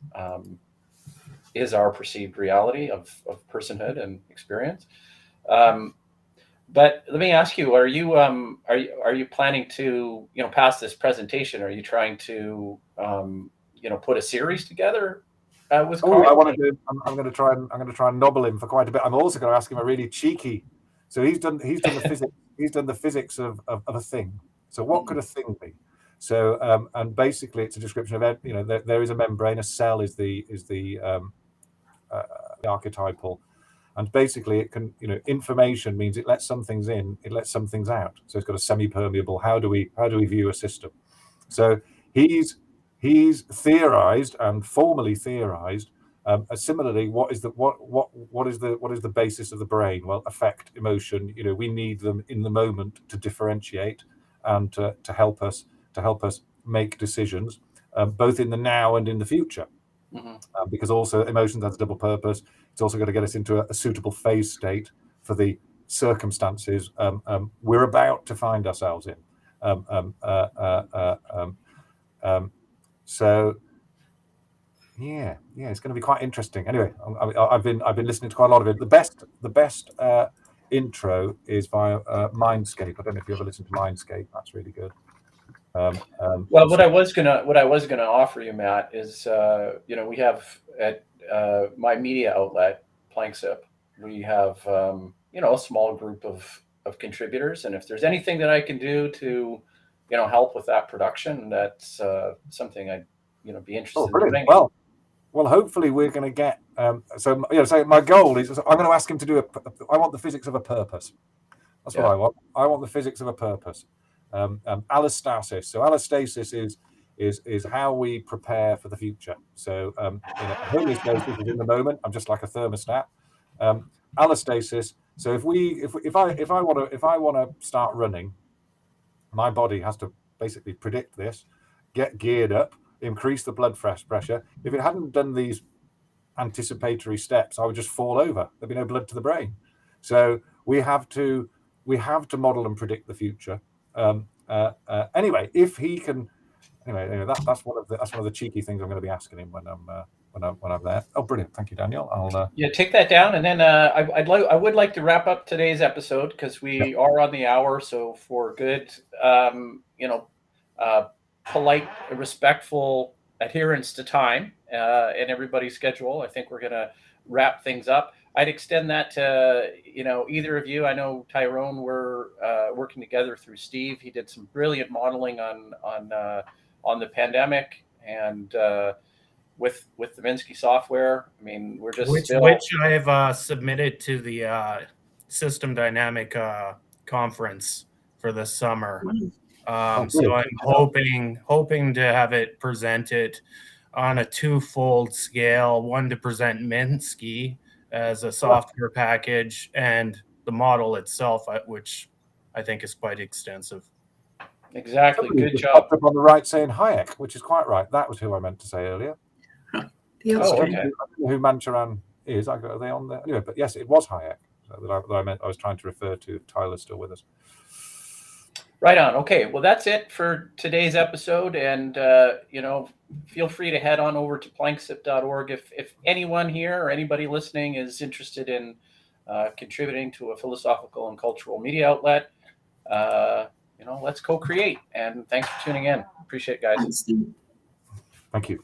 our perceived reality of personhood and experience. But let me ask you: are you planning to past this presentation? Are you trying to put a series together with Oh, Carl. I'm going to try and nobble him for quite a bit. I'm also going to ask him a really cheeky. So he's done the physics. He's done the physics of a thing. So what could a thing be? So and basically it's a description of, you know, there is a membrane. A cell is the archetypal, and basically it can, you know, information means it lets some things in, it lets some things out. So it's got a semi-permeable. How do we view a system? So he's theorized and formally theorized. Similarly, what is the basis of the brain? Well, affect, emotion. You know, we need them in the moment to differentiate and to help us make decisions, both in the now and in the future. Because also emotions has a double purpose. It's also got to get us into a suitable phase state for the circumstances we're about to find ourselves in. So yeah, it's going to be quite interesting. Anyway, I've been listening to quite a lot of it. The best intro is via Mindscape. I don't know if you ever listened to Mindscape. That's really good. Well, what I was gonna offer you, Matt, is you know, we have at my media outlet, Planksip, we have you know, a small group of contributors, and if there's anything that I can do to, you know, help with that production, that's something I'd, you know, be interested in doing. Well, hopefully we're going to get. So my goal is, I'm going to ask him to do I want the physics of a purpose. That's what I want. I want the physics of a purpose. Allostasis. So allostasis is how we prepare for the future. So homeostasis is in the moment. I'm just like a thermostat. Allostasis. So if I want to start running, my body has to basically predict this, get geared up, increase the blood pressure. If it hadn't done these anticipatory steps, I would just fall over. There'd be no blood to the brain. So we have to model and predict the future. Anyway, if he can, that's one of the cheeky things I'm going to be asking him when I'm there. Oh, brilliant! Thank you, Daniel. I'll take that down, and then I would like to wrap up today's episode because we are on the hour. So for good, polite, respectful adherence to time and everybody's schedule, I think we're going to wrap things up. I'd extend that to, you know, either of you. I know Tyrone, we're working together through Steve. He did some brilliant modeling on the pandemic and with the Minsky software. I mean, we're just which I have submitted to the System Dynamic conference for the summer. So I'm hoping to have it presented on a twofold scale, one to present Minsky as a software package and the model itself, which I think is quite extensive. Exactly. Good job. Popped up on the right saying Hayek, which is quite right. That was who I meant to say earlier. Okay. I don't know who Mancharan is. Are they on there? Anyway, but yes, it was Hayek that I was trying to refer to. Tyler's still with us. Right on. Okay. Well, that's it for today's episode. And, feel free to head on over to planksip.org. If anyone here or anybody listening is interested in contributing to a philosophical and cultural media outlet, let's co-create. And thanks for tuning in. Appreciate it, guys. Thanks, Steve. Thank you.